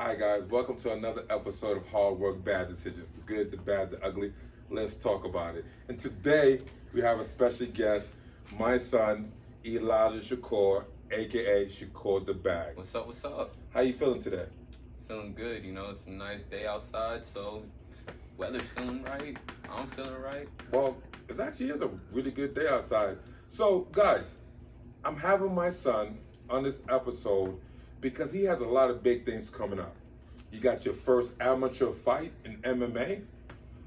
Hi guys, welcome to another episode of Hardwork, Bad Decisions. The good, the bad, the ugly. Let's talk about it. And today we have a special guest, my son, Elijah Shakur, aka Shakur the Bag. What's up, what's up? How you feeling today? Feeling good, it's a nice day outside, so weather's feeling right. I'm feeling right. Well, it actually is a really good day outside. So guys, I'm having my son on this episode because he has a lot of big things coming up. You got your first amateur fight in MMA.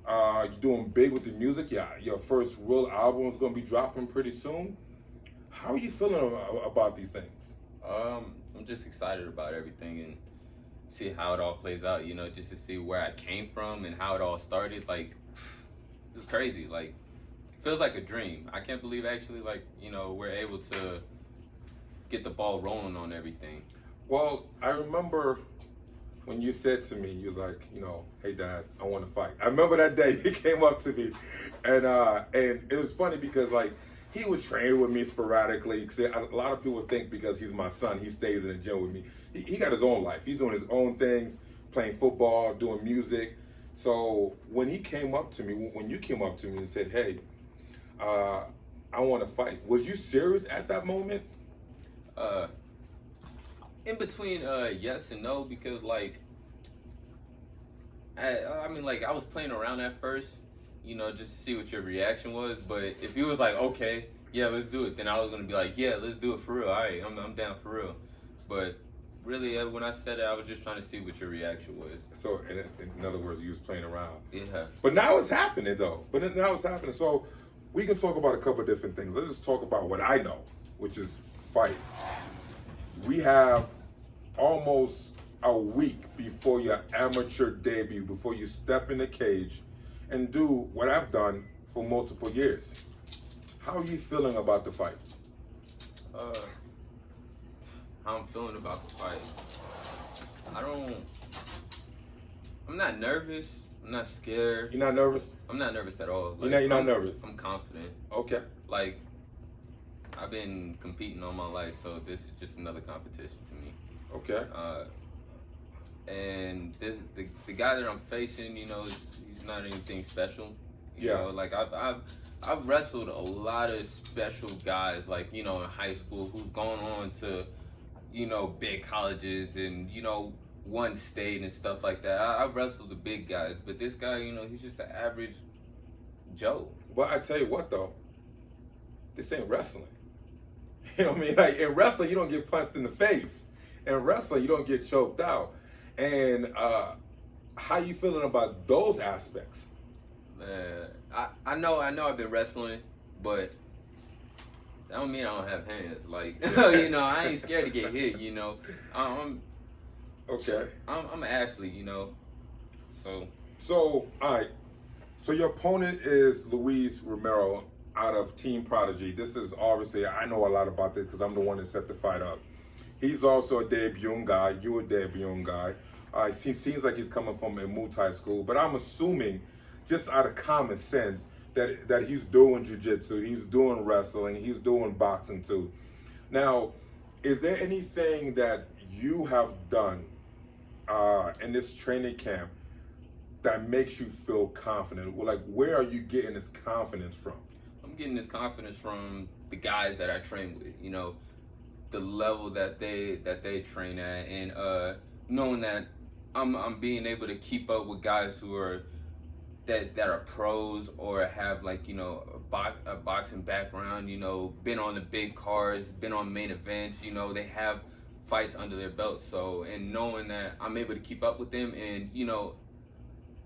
You're doing big with the music. Yeah, your first real album is going to be dropping pretty soon. How are you feeling about these things? I'm just excited about everything and see how it all plays out, just to see where I came from and how it all started. Like, it was crazy. Like, it feels like a dream. I can't believe actually, we're able to get the ball rolling on everything. Well, I remember when you said to me, you was like, hey Dad, I want to fight. I remember that day he came up to me, and it was funny because he would train with me sporadically. A lot of people think because he's my son, he stays in the gym with me. He got his own life. He's doing his own things, playing football, doing music. So when he came up to me, when you came up to me and said, hey, I want to fight, was you serious at that moment? In between yes and no, because I was playing around at first, just to see what your reaction was. But if you was like, okay, yeah, let's do it, then I was gonna be like, yeah, let's do it for real. All right, I'm down for real. But really, when I said it, I was just trying to see what your reaction was. So in other words, you was playing around. Yeah. But now it's happening though. So we can talk about a couple of different things. Let's just talk about what I know, which is fighting. We have almost a week before your amateur debut, before you step in the cage and do what I've done for multiple years. How are you feeling about the fight? How I'm feeling about the fight? I'm not nervous. I'm not scared. You're not nervous? I'm not nervous at all. You're not nervous? I'm confident. Okay. I've been competing all my life, so this is just another competition to me. Okay. And the guy that I'm facing, he's not anything special. You know, I've wrestled a lot of special guys, in high school who've gone on to, big colleges and, one state and stuff like that. I've wrestled the big guys, but this guy, he's just an average Joe. Well, I tell you what though, this ain't wrestling. You know what I mean? In wrestling, you don't get punched in the face. In wrestling, you don't get choked out. And how you feeling about those aspects? I know I've been wrestling, but that don't mean I don't have hands. I ain't scared to get hit. Okay. I'm an athlete. So all right. So your opponent is Luis Romero out of Team Prodigy. This is obviously, I know a lot about this because I'm the one that set the fight up. He's also a debuting guy. You're a debuting guy. He seems like he's coming from a multi school, but I'm assuming, just out of common sense, that he's doing jiu-jitsu, he's doing wrestling, he's doing boxing too. Now, is there anything that you have done in this training camp that makes you feel confident? Where are you getting this confidence from? I'm getting this confidence from the guys that I train with, the level that they train at, and knowing that I'm being able to keep up with guys who are that are pros or have a boxing background, been on the big cards, been on main events, they have fights under their belt. So, and knowing that I'm able to keep up with them, and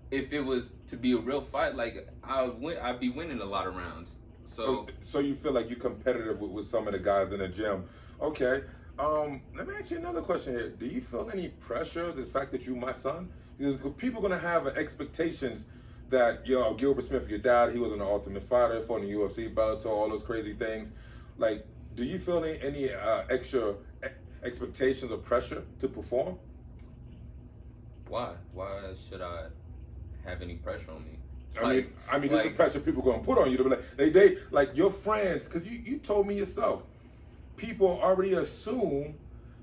if it was to be a real fight, I'd be winning a lot of rounds. So you feel like you're competitive with some of the guys in the gym. Okay. Let me ask you another question here. Do you feel any pressure, the fact that you're my son? Because people are going to have expectations that, Gilbert Smith, your dad, he was an Ultimate Fighter, fought in the UFC, Bellator, all those crazy things. Do you feel any extra expectations or pressure to perform? Why? Why should I have any pressure on me? I mean, there's a pressure people gonna put on you to be they your friends, because you told me yourself, people already assume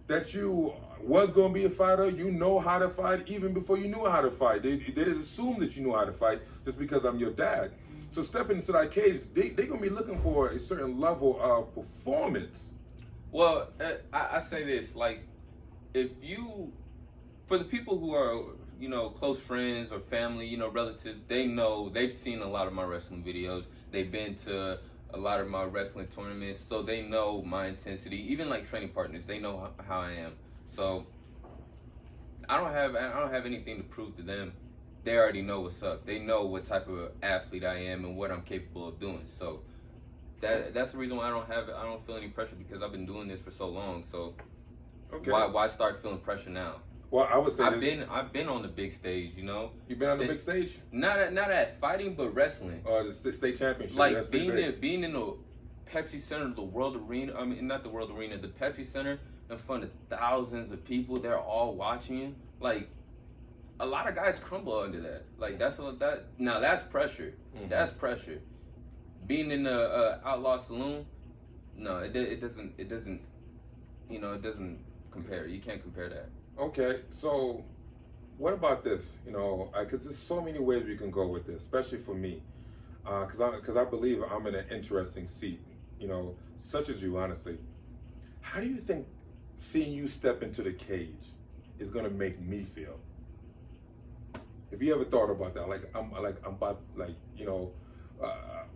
that you was going to be a fighter. You know how to fight even before you knew how to fight. They didn't assume that you knew how to fight just because I'm your dad. So stepping into that cage, they're going to be looking for a certain level of performance. Well, I say this, like, if you, for the people who are, you know, close friends or family, you know, relatives, they know, they've seen a lot of my wrestling videos. They've been to a lot of my wrestling tournaments, so they know my intensity. Even like training partners, they know how I am. So I don't have anything to prove to them. They already know what's up. They know what type of athlete I am and what I'm capable of doing. So that's the reason why I don't feel any pressure, because I've been doing this for so long. So Okay. why start feeling pressure now? Well, I would say I've been on the big stage, you know. You've been on the big stage? Not at fighting, but wrestling. The state championship. Like that's being in the Pepsi Center, the World Arena. I mean, not the World Arena, the Pepsi Center, in front of thousands of people. They're all watching you. Like, a lot of guys crumble under that. Like that's pressure. Mm-hmm. That's pressure. Being in the Outlaw Saloon, no, it doesn't. You know, it doesn't compare. You can't compare that. Okay, so what about this? You know, because there's so many ways we can go with this, especially for me, because I believe I'm in an interesting seat. You know, such as you, honestly. How do you think seeing you step into the cage is gonna make me feel? Have you ever thought about that? I'm about, you know,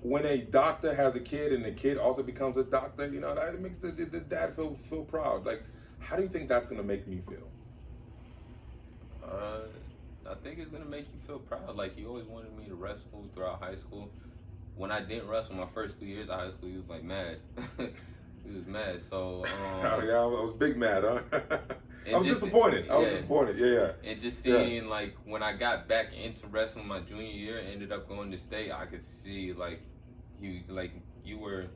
when a doctor has a kid and the kid also becomes a doctor, you know, that makes the dad feel proud. Like, how do you think that's gonna make me feel? I think it's gonna make you feel proud. Like, you always wanted me to wrestle throughout high school. When I didn't wrestle my first 2 years of high school, he was like mad. He was mad. So oh, yeah, I was big mad, huh? I was disappointed. I was disappointed. Yeah. And just seeing like when I got back into wrestling my junior year, ended up going to state, I could see like you were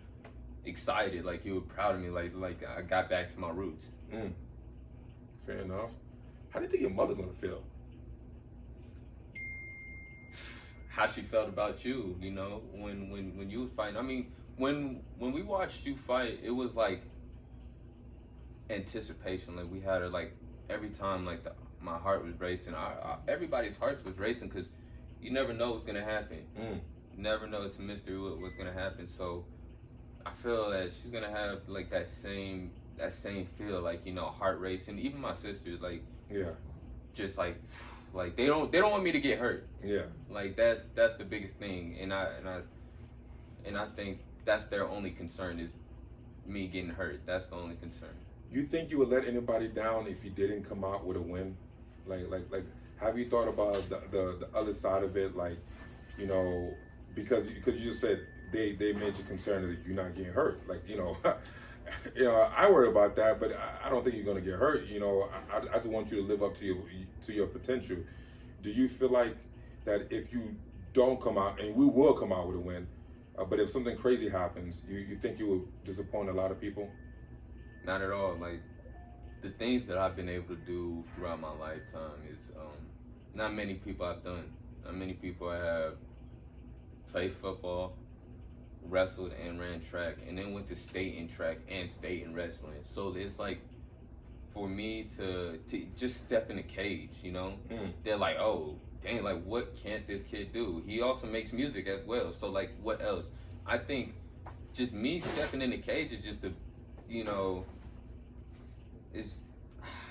excited, like you were proud of me, like I got back to my roots. Fair enough. How do you think your mother gonna feel? How she felt about you, you know, when you was fighting. I mean, when we watched you fight, it was like anticipation. Like we had it like every time, like my heart was racing. Everybody's hearts was racing, because you never know what's gonna happen. You never know. It's a mystery what's gonna happen. So I feel that she's gonna have like that same feel, like, you know, heart racing. Even my sisters, like, just like they don't want me to get hurt. Like that's the biggest thing, and I think that's their only concern, is me getting hurt. That's the only concern. You think you would let anybody down if you didn't come out with a win? Like have you thought about the other side of it? Like, you know, because you just said they made you concerned that you're not getting hurt. Like, you know, you know, I worry about that, but I don't think you're gonna get hurt. You know, I just want you to live up to your potential. Do you feel like that if you don't come out, and we will come out with a win, but if something crazy happens, you think you will disappoint a lot of people? Not at all. Like, the things that I've been able to do throughout my lifetime is not many people I've done. Not many people have played football, wrestled and ran track, and then went to state in track and state in wrestling. So it's like, for me to just step in the cage, you know, they're like, oh, dang, like, what can't this kid do? He also makes music as well. So, like, what else? I think just me stepping in the cage is just you know,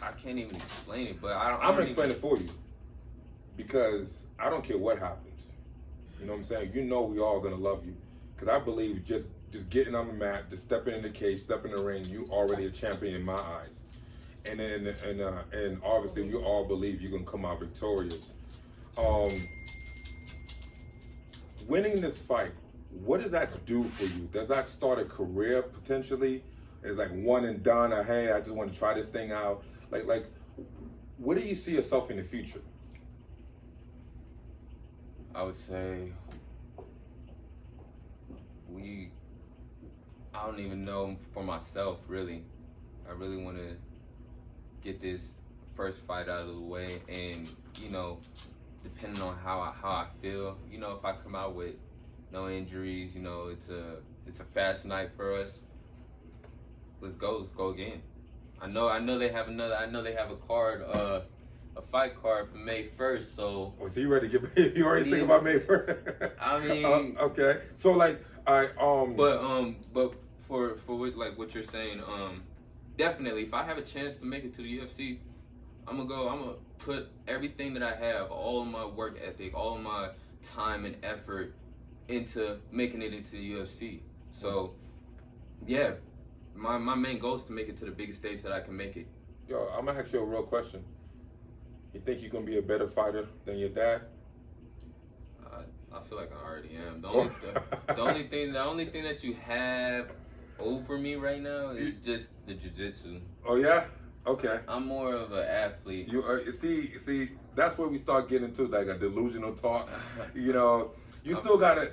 I can't even explain it, but I'm gonna explain it for you, because I don't care what happens. You know what I'm saying? You know we all gonna love you, because I believe just getting on the mat, just stepping in the cage, stepping in the ring, you already a champion in my eyes. And then and obviously you all believe you're gonna come out victorious. Winning this fight, what does that do for you? Does that start a career potentially? It's like one and done, or hey, I just want to try this thing out. Like, where do you see yourself in the future? I would say I don't even know for myself, really. I really want to get this first fight out of the way, and, you know, depending on how I feel, you know, if I come out with no injuries, you know, it's a fast night for us. Let's go again. I know they have another. I know they have a card, a fight card for May 1st. So was he ready to get? You already think about May 1st? I mean, okay. So like but for what you're saying, definitely, if I have a chance to make it to the UFC, I'm gonna put everything that I have, all of my work ethic, all of my time and effort into making it into the UFC. So, yeah, my main goal is to make it to the biggest stage that I can make it. Yo, I'm gonna ask you a real question. You think you're gonna be a better fighter than your dad? I feel like I already am. The only thing that you have over me right now is just the jiu-jitsu. Oh yeah? Okay. I'm more of an athlete. You see, that's where we start getting into like a delusional talk. You know, you still got a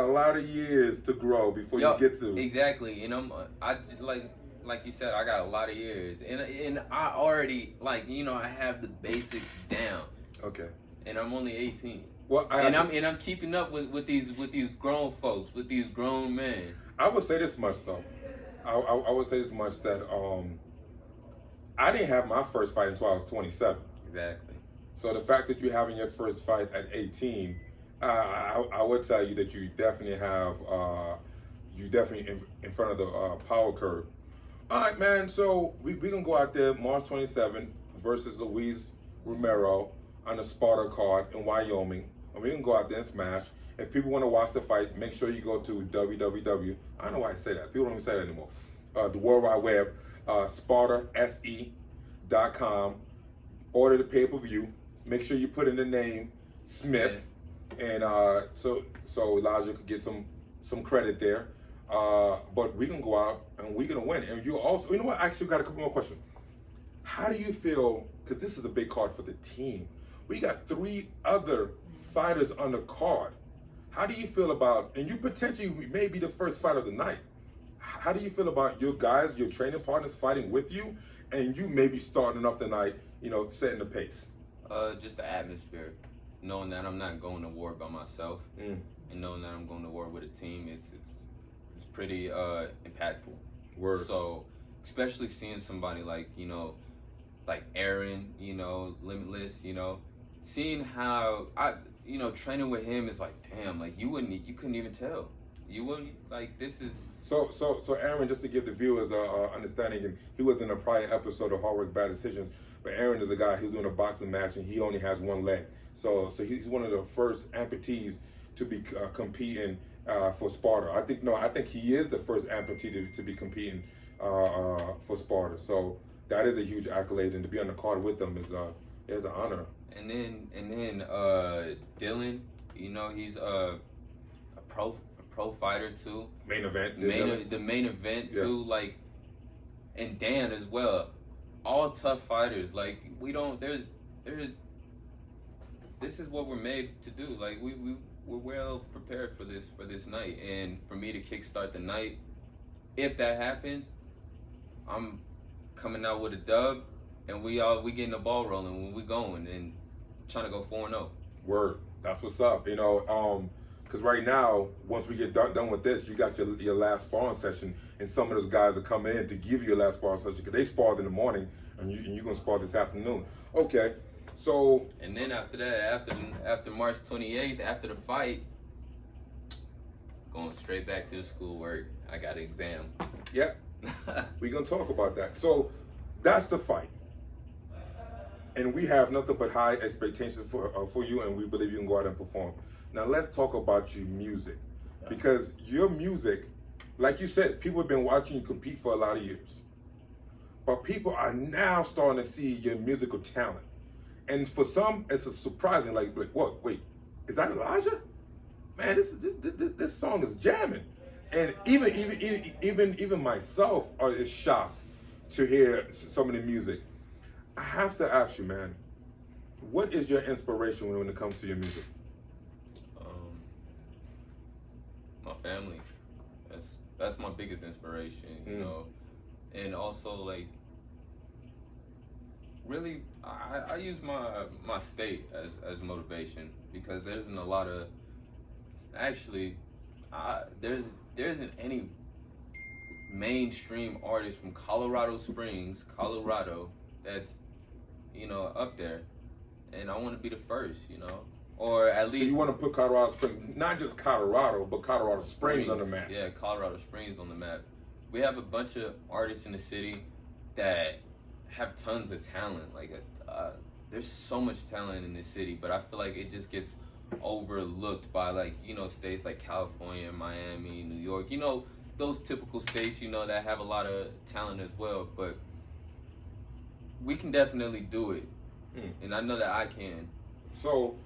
lot of years to grow before you get to. Exactly, and I like you said, I got a lot of years, and I already I have the basics down. Okay. And I'm only 18. Well, I'm keeping up with these grown folks, with these grown men. I would say this much though. I would say this much that I didn't have my first fight until I was 27. Exactly. So the fact that you're having your first fight at 18, I would tell you that you definitely have in front of the power curve. All right, man. So we gonna go out there March 27 versus Luis Romero on the Sparta card in Wyoming, and we can go out there and smash. If people want to watch the fight, make sure you go to www. I don't know why I say that. People don't even say that anymore. The World Wide Web, SpartaSE.com. Order the pay-per-view. Make sure you put in the name Smith, and so Elijah could get some credit there. But we can go out and we're gonna win. And you also, you know what? I actually got a couple more questions. How do you feel? Because this is a big card for the team. We got 3 other fighters on the card. How do you feel about? And you potentially may be the first fight of the night. How do you feel about your guys, your training partners fighting with you, and you maybe starting off the night, setting the pace? Just the atmosphere, knowing that I'm not going to war by myself, and knowing that I'm going to war with a team, it's pretty impactful. Word. So, especially seeing somebody like Aaron, Limitless, seeing how training with him is like, damn, like you couldn't even tell. You wouldn't, like, this is... So Aaron, just to give the viewers understanding, and he was in a prior episode of Hardwork Bad Decisions, but Aaron is a guy who's doing a boxing match and he only has one leg. So he's one of the first amputees to be competing for Sparta. I think he is the first amputee to be competing for Sparta. So that is a huge accolade, and to be on the card with them is an honor. And then Dylan, he's a pro fighter too. Main event. The main event too, like, and Dan as well. All tough fighters. Like, we don't. This is what we're made to do. Like, we're well prepared for this night, and for me to kickstart the night, if that happens, I'm coming out with a dub, and we getting the ball rolling when we going and trying to go 4-0. Word. That's what's up. Because right now, once we get done with this, you got your last sparring session, and some of those guys are coming in to give you your last sparring session because they sparred in the morning, and you're gonna spar this afternoon. Okay, so. And then after that, after March 28th, after the fight, going straight back to the schoolwork. I got an exam. Yeah, we're gonna talk about that. So that's the fight, and we have nothing but high expectations for you, and we believe you can go out and perform. Now let's talk about your music, because your music, like you said, people have been watching you compete for a lot of years, but people are now starting to see your musical talent, and for some, it's a surprising. Like what? Wait, is that Elijah? Man, this song is jamming, and even myself is shocked to hear some of the music. I have to ask you, man, what is your inspiration when it comes to your music? My family. That's my biggest inspiration, you know. And also, like, really, I use my state as motivation, because there isn't a lot of, actually, there isn't any mainstream artist from Colorado Springs, Colorado, that's, you know, up there. And I want to be the first, you know, or at least. So you want to put Colorado Springs, not just Colorado, but Colorado Springs on the map. Yeah, Colorado Springs on the map. We have a bunch of artists in the city that have tons of talent. Like, there's so much talent in this city, but I feel like it just gets overlooked by, like, you know, states like California, Miami, New York, you know, those typical states, you know, that have a lot of talent as well. But we can definitely do it, and I know that I can. So,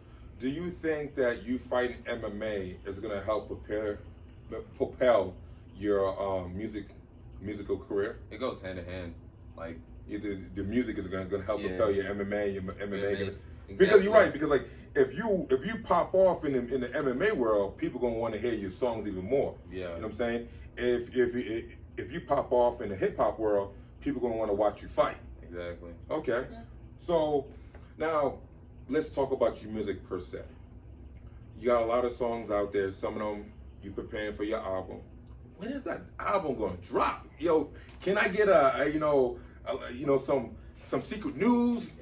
do you think that you fighting MMA is going to help propel your musical career? It goes hand in hand. Like, the music is going to help propel your MMA. Your MMA, exactly. Because you're right. Because like if you pop off in the MMA world, people gonna want to hear your songs even more. Yeah. You know what I'm saying? If you pop off in the hip hop world, people gonna want to watch you fight. Exactly. Okay. Yeah. So now let's talk about your music per se. You got a lot of songs out there. Some of them you preparing for your album. When is that album gonna drop? Yo, can I get some secret news?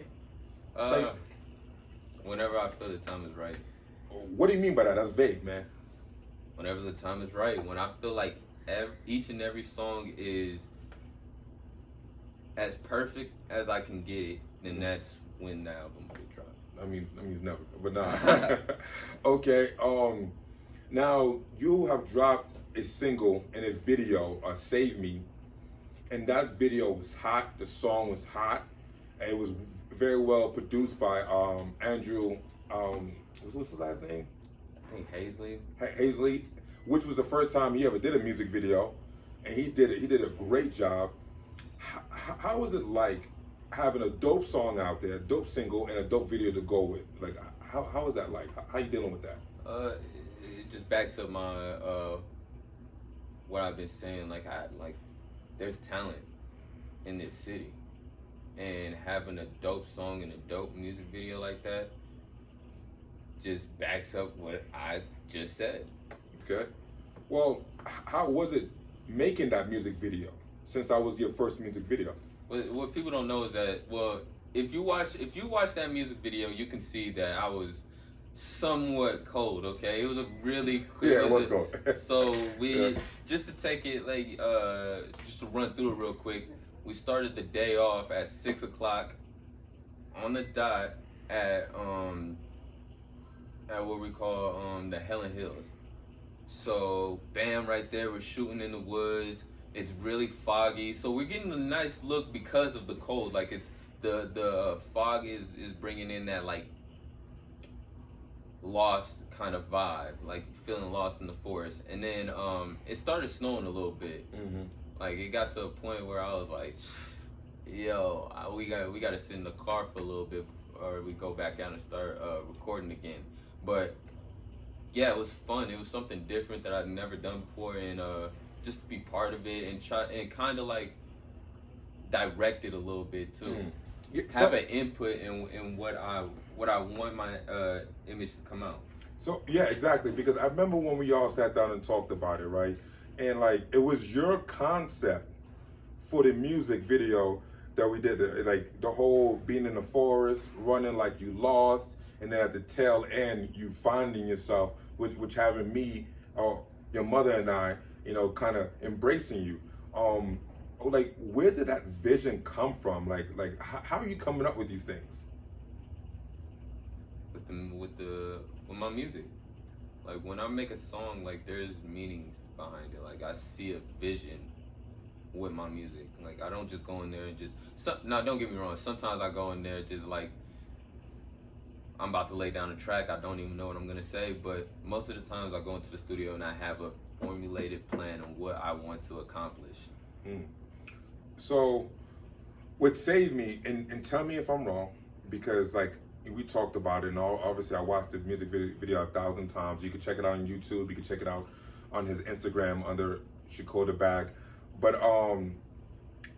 Whenever I feel the time is right. What do you mean by that? That's vague, man. Whenever the time is right. When I feel like each and every song is as perfect as I can get it, then that's when the album will drop. That means never. But nah. Okay. Now you have dropped a single and a video, "Save Me," and that video was hot. The song was hot, and it was very well produced by Andrew. What's his last name? I think Hazley. Hazley, which was the first time he ever did a music video, and he did it. He did a great job. How was it like having a dope song out there, a dope single, and a dope video to go with? Like, how was that like? How you dealing with that? It just backs up my what I've been saying. Like, there's talent in this city, and having a dope song and a dope music video like that just backs up what I just said. Okay. Well, how was it making that music video? Since that was your first music video. What people don't know is that, well, if you watch that music video, you can see that I was somewhat cold. Okay, it was a really quick. Yeah, it was cold. So just to take it like just to run through it real quick. We started the day off at 6 o'clock on the dot at what we call the Helen Hills. So bam, right there, we're shooting in the woods. It's really foggy, so we're getting a nice look because of the cold. Like, it's the fog is bringing in that like lost kind of vibe, like feeling lost in the forest. And then it started snowing a little bit. Mm-hmm. Like, it got to a point where I was like, yo, we got to sit in the car for a little bit, or we go back out and start recording again. But yeah, it was fun. It was something different that I've never done before, and just to be part of it and try and kind of like direct it a little bit too. Have an input in what I want my image to come out. So yeah, exactly. Because I remember when we all sat down and talked about it, right? And like, it was your concept for the music video that we did, like the whole being in the forest, running like you lost, and then at the tail end, you finding yourself, which having me, or your mother and I, you know, kind of embracing you. Like, where did that vision come from? Like how are you coming up with these things? With my music. Like, when I make a song, like, there's meanings behind it. Like, I see a vision with my music. Like, I don't just go in there and just... Now, don't get me wrong. Sometimes I go in there just like, I'm about to lay down a track. I don't even know what I'm going to say. But most of the times I go into the studio and I have a formulated plan on what I want to accomplish. So, with Save Me, and tell me if I'm wrong, because like, we talked about it, and obviously I watched the music video 1,000 times. You can check it out on YouTube. You can check it out on his Instagram under Shakur the Bag. But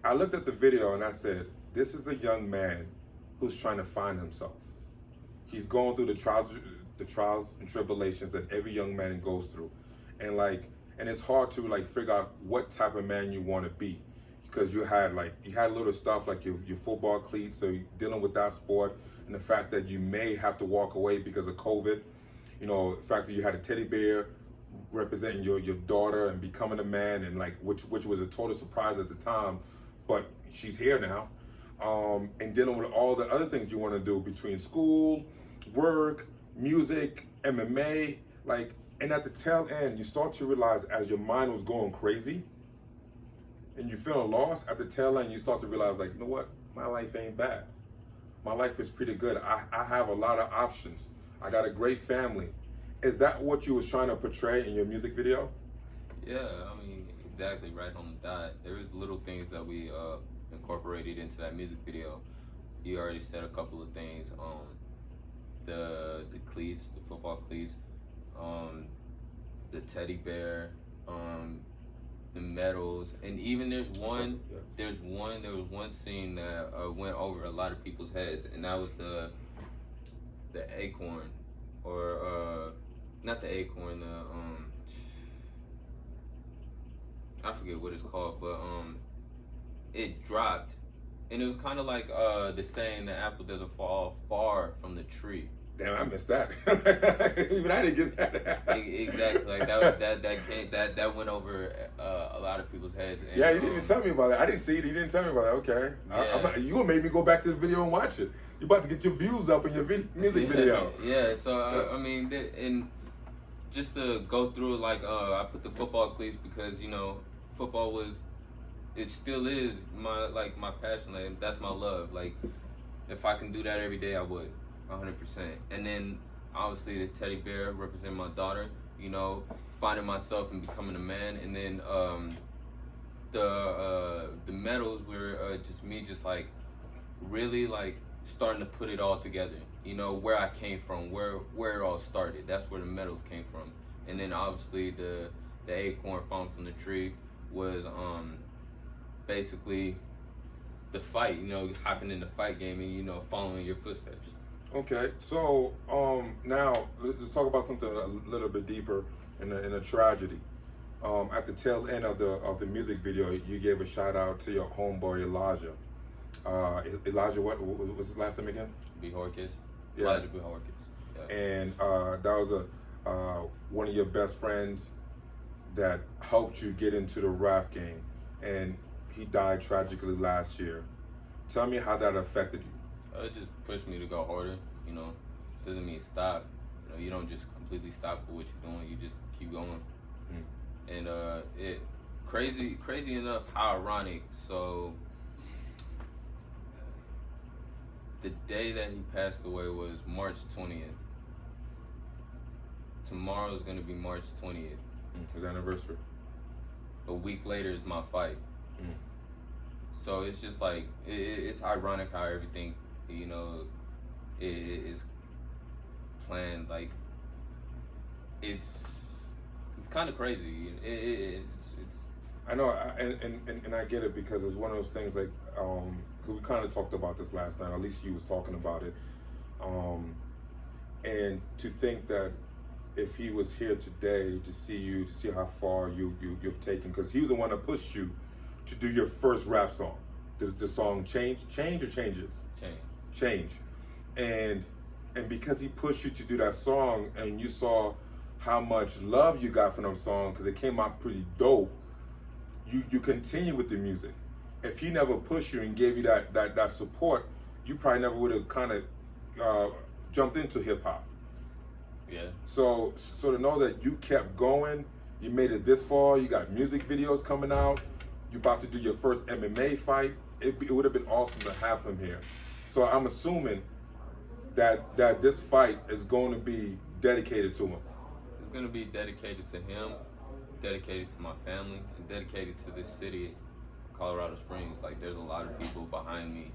I looked at the video and I said, this is a young man who's trying to find himself. He's going through the trials and tribulations that every young man goes through. And like, and it's hard to like figure out what type of man you want to be, because you had little stuff like your football cleats, so you're dealing with that sport, and the fact that you may have to walk away because of COVID. You know, the fact that you had a teddy bear representing your daughter and becoming a man, and like which was a total surprise at the time, but she's here now. And dealing with all the other things you want to do between school, work, music, MMA, like, and at the tail end, you start to realize as your mind was going crazy and you're feeling lost, at the tail end, you start to realize, like, you know what? My life ain't bad. My life is pretty good. I have a lot of options. I got a great family. Is that what you was trying to portray in your music video? Yeah, I mean, exactly right on the dot. There is little things that we incorporated into that music video. You already said a couple of things. The cleats, the football cleats, the teddy bear, the medals, and even there was one scene that went over a lot of people's heads, and that was the acorn, or not the acorn, I forget what it's called, but it dropped, and it was kind of like the saying, the apple doesn't fall far from the tree. Damn, I missed that. Even I didn't get that. Exactly, like that went over a lot of people's heads. And, yeah, you didn't even tell me about that. I didn't see it. You didn't tell me about that. Okay, yeah. You gonna make me go back to the video and watch it. You about to get your views up in your music video. Yeah. So I mean, and just to go through it, like I put the football cleats because, you know, football it still is my passion. Like, that's my love. Like, if I can do that every day, I would. 100%. And then obviously the teddy bear representing my daughter, you know, finding myself and becoming a man. And then the medals were just me just like really like starting to put it all together, you know, where I came from, where it all started. That's where the medals came from. And then obviously the acorn falling from the tree was basically the fight, you know, hopping in the fight game and, you know, following your footsteps. Okay, so now let's talk about something a little bit deeper in a tragedy. At the tail end of the music video, you gave a shout out to your homeboy Elijah. Elijah, what was his last name again? Bhorkis. Yeah. Elijah Bhorkis. Yeah. And that was one of your best friends that helped you get into the rap game, and he died tragically last year. Tell me how that affected you. It just pushed me to go harder, you know. Doesn't mean stop. You know, you don't just completely stop with what you're doing. You just keep going. And it crazy enough, how ironic. So the day that he passed away was March 20th. Tomorrow is gonna be March 20th. His anniversary. A week later is my fight. So it's just like it's ironic how everything, you know, is planned. Like it's kind of crazy. It's I know, and I get it, because it's one of those things like, cause we kind of talked about this last night. At least you was talking about it, and to think that if he was here today to see how far you've taken, because he was the one that pushed you to do your first rap song, the song Change or Changes? Change. And because he pushed you to do that song, and you saw how much love you got from that song, because it came out pretty dope, you continue with the music. If he never pushed you and gave you that support, you probably never would have kind of jumped into hip hop. Yeah. So to know that you kept going, you made it this far, you got music videos coming out, you're about to do your first MMA fight, it would have been awesome to have him here. So I'm assuming that this fight is going to be dedicated to him. It's going to be dedicated to him, dedicated to my family, and dedicated to this city, Colorado Springs. Like, there's a lot of people behind me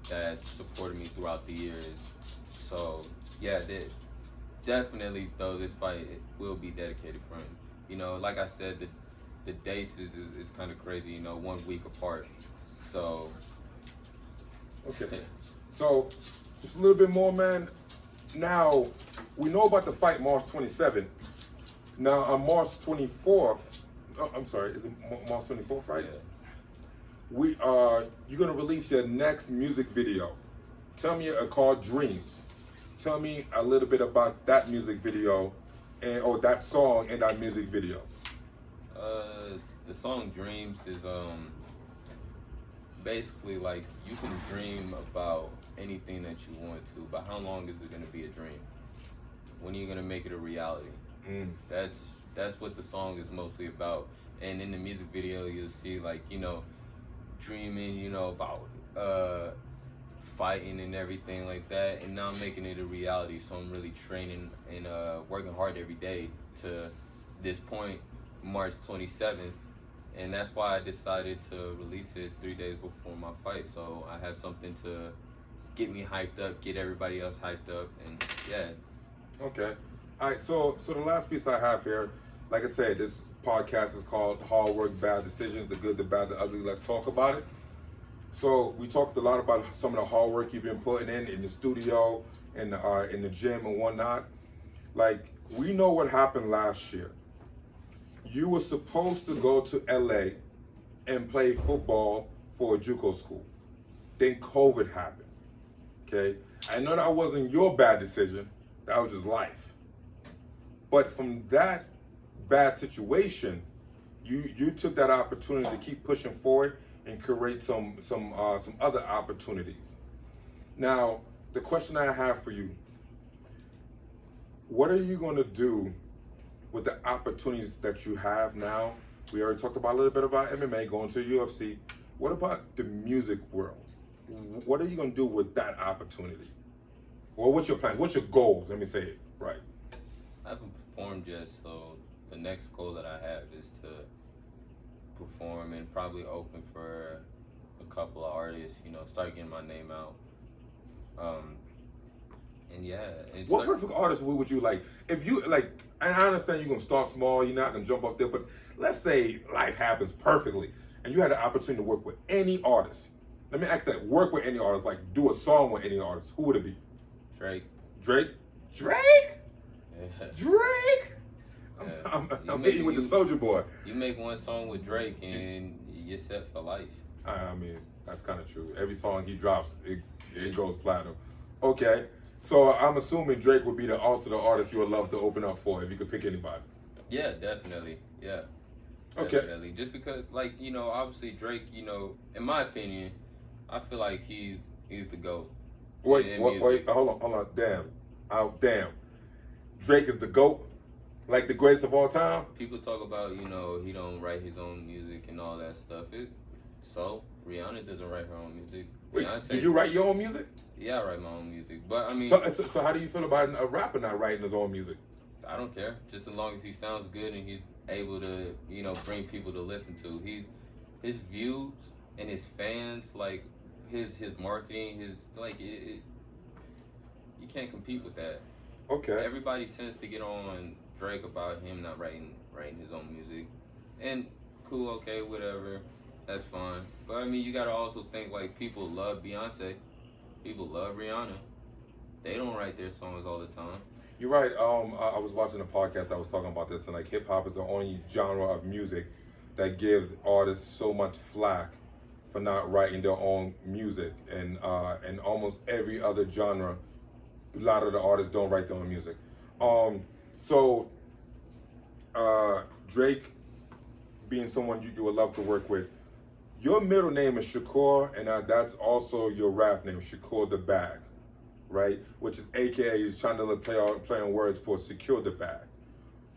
that supported me throughout the years. So yeah, definitely though, this fight will be dedicated for him. You know, like I said, the dates is kind of crazy, you know, 1 week apart. So okay. So just a little bit more, man. Now we know about the fight March 27th. Now on March 24th, Oh, I'm sorry. Is it March 24th, right? Yeah. You're gonna release your next music video. Tell me called Dreams. Tell me a little bit about that music video, or that song and that music video. The song Dreams is basically like you can dream about anything that you want to, but how long is it gonna be a dream? When are you gonna make it a reality? That's what the song is mostly about. And in the music video, you'll see like, you know, dreaming, you know, about fighting and everything like that, and now I'm making it a reality. So I'm really training and working hard every day to this point, March 27th, and that's why I decided to release it 3 days before my fight. So I have something to get me hyped up, get everybody else hyped up, and yeah. Okay. All right. So the last piece I have here, like I said, this podcast is called Hardwork, Bad Decisions, the good, the bad, the ugly. Let's talk about it. So we talked a lot about some of the hard work you've been putting in the studio, in the gym and whatnot. Like, we know what happened last year. You were supposed to go to LA and play football for a JUCO school. Then COVID happened. Okay? I know that wasn't your bad decision. That was just life. But from that bad situation, you took that opportunity to keep pushing forward and create some other opportunities. Now, the question I have for you, what are you going to do with the opportunities that you have now? We already talked about a little bit about MMA, going to UFC. What about the music world? What are you going to do with that opportunity? Or what's your plans? What's your goals? Let me say it right. I haven't performed yet, so the next goal that I have is to perform and probably open for a couple of artists, you know, start getting my name out. And yeah. What perfect artist would you like? If you like, and I understand you're gonna start small, you're not gonna jump up there, but let's say life happens perfectly and you had the opportunity to work with any artist. Let me ask that, work with any artist, like do a song with any artist, who would it be? Drake. Drake? Drake? Yeah. Drake? Yeah. I'm hitting you with the Soldier Boy. You make one song with Drake and you're set for life. I mean, that's kind of true. Every song he drops, it goes platinum. Okay, so I'm assuming Drake would be also the artist you would love to open up for if you could pick anybody. Yeah, definitely. Yeah. Okay. Definitely. Just because, like, you know, obviously Drake, you know, in my opinion, I feel like he's the GOAT. Wait, hold on. Damn. Drake is the GOAT? Like the greatest of all time? People talk about, you know, he don't write his own music and all that stuff. So Rihanna doesn't write her own music. Wait, do you write your own music? Yeah, I write my own music. But I mean, so how do you feel about a rapper not writing his own music? I don't care. Just as long as he sounds good and he's able to, you know, bring people to listen to. His views and his fans, like his marketing, you can't compete with that. Okay. Everybody tends to get on Drake about him not writing his own music, and cool, okay, whatever, that's fine. But I mean, you gotta also think like people love Beyonce, people love Rihanna. They don't write their songs all the time. You're right. I was watching a podcast that was talking about this, and like hip hop is the only genre of music that gives artists so much flack for not writing their own music, and almost every other genre, a lot of the artists don't write their own music. So Drake being someone you would love to work with, your middle name is Shakur, and that's also your rap name, Shakur the Bag, right? Which is AKA, he's trying to play on words for secure the bag.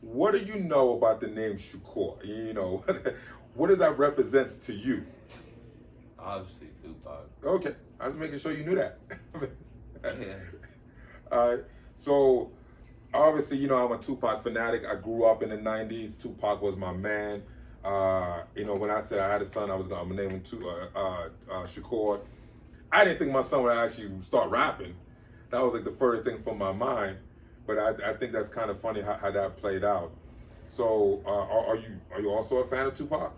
What do you know about the name Shakur? You know, what does that represent to you? Obviously, Tupac. Okay, I was making sure you knew that. Yeah. All right, so obviously, you know, I'm a Tupac fanatic. I grew up in the 90s. Tupac was my man. You know, when I said I had a son, I'm gonna name him Shakur. I didn't think my son would actually start rapping. That was like the first thing from my mind. But I think that's kind of funny how that played out. So, are you also a fan of Tupac?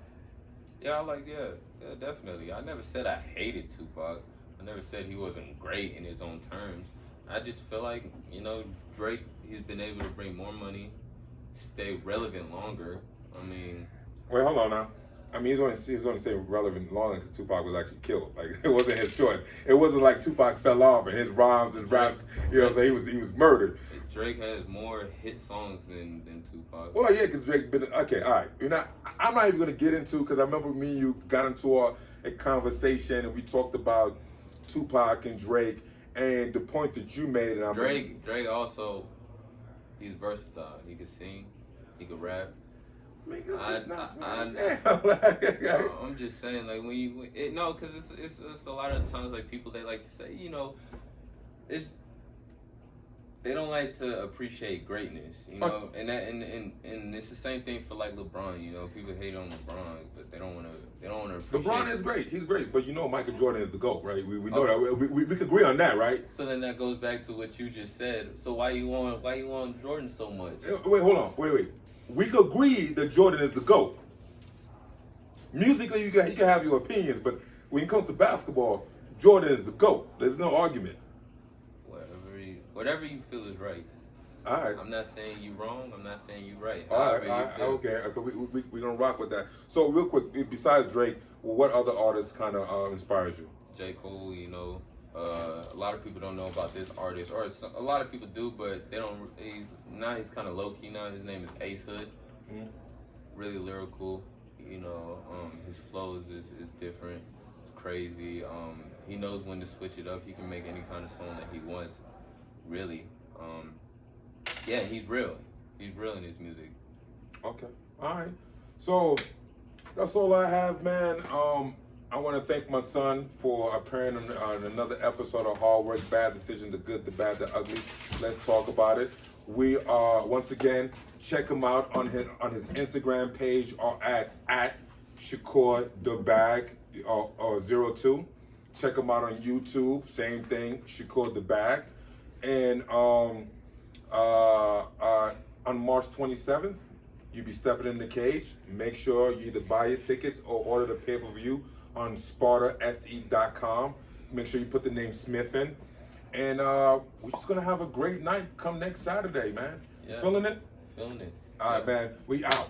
Yeah, yeah, definitely. I never said I hated Tupac. I never said he wasn't great in his own terms. I just feel like, you know, Drake, he's been able to bring more money, stay relevant longer. I mean, Wait, hold on now. I mean, he's only staying relevant longer because Tupac was actually killed. Like it wasn't his choice. It wasn't like Tupac fell off and his rhymes and raps. You know what I'm saying? He was murdered. Drake has more hit songs than Tupac. Well, yeah, because Drake been okay. All right, I'm not even gonna get into because I remember me and you got into a conversation and we talked about Tupac and Drake and the point that you made. And Drake also, he's versatile. He can sing, he can rap. I'm just saying, like because it's a lot of times like people they like to say, they don't like to appreciate greatness, and it's the same thing for like LeBron, people hate on LeBron, but they don't want to appreciate. LeBron is great, he's great, but Michael Jordan is the GOAT, right? We know that we can agree on that, right? So then that goes back to what you just said. So why you want Jordan so much? Wait, hold on, wait. We could agree that Jordan is the GOAT. Musically, you can have your opinions, but when it comes to basketball, Jordan is the GOAT. There's no argument. Whatever you feel is right. All right. I'm not saying you wrong. I'm not saying you right. All right. Okay. We're gonna rock with that. So real quick, besides Drake, what other artists kind of inspires you? J. Cole. A lot of people don't know about this artist, or a lot of people do, but they don't. He's kind of low key now. His name is Ace Hood. Mm-hmm. Really lyrical. His flows is different. It's crazy. He knows when to switch it up. He can make any kind of song that he wants. Really. He's real. He's real in his music. Okay. All right. So that's all I have, man. I want to thank my son for appearing on another episode of Hardwork, Bad Decision, the Good, the Bad, the Ugly. Let's talk about it. We are once again check him out on his Instagram page or at Shakur the Bag or 02. Check him out on YouTube. Same thing, Shakur the Bag. And on March 27th, you'll be stepping in the cage. Make sure you either buy your tickets or order the pay-per-view on SpartaSE.com. Make sure you put the name Smith in. And we're just going to have a great night come next Saturday, man. Yeah. Feeling it? Feeling it. All right, man. We out.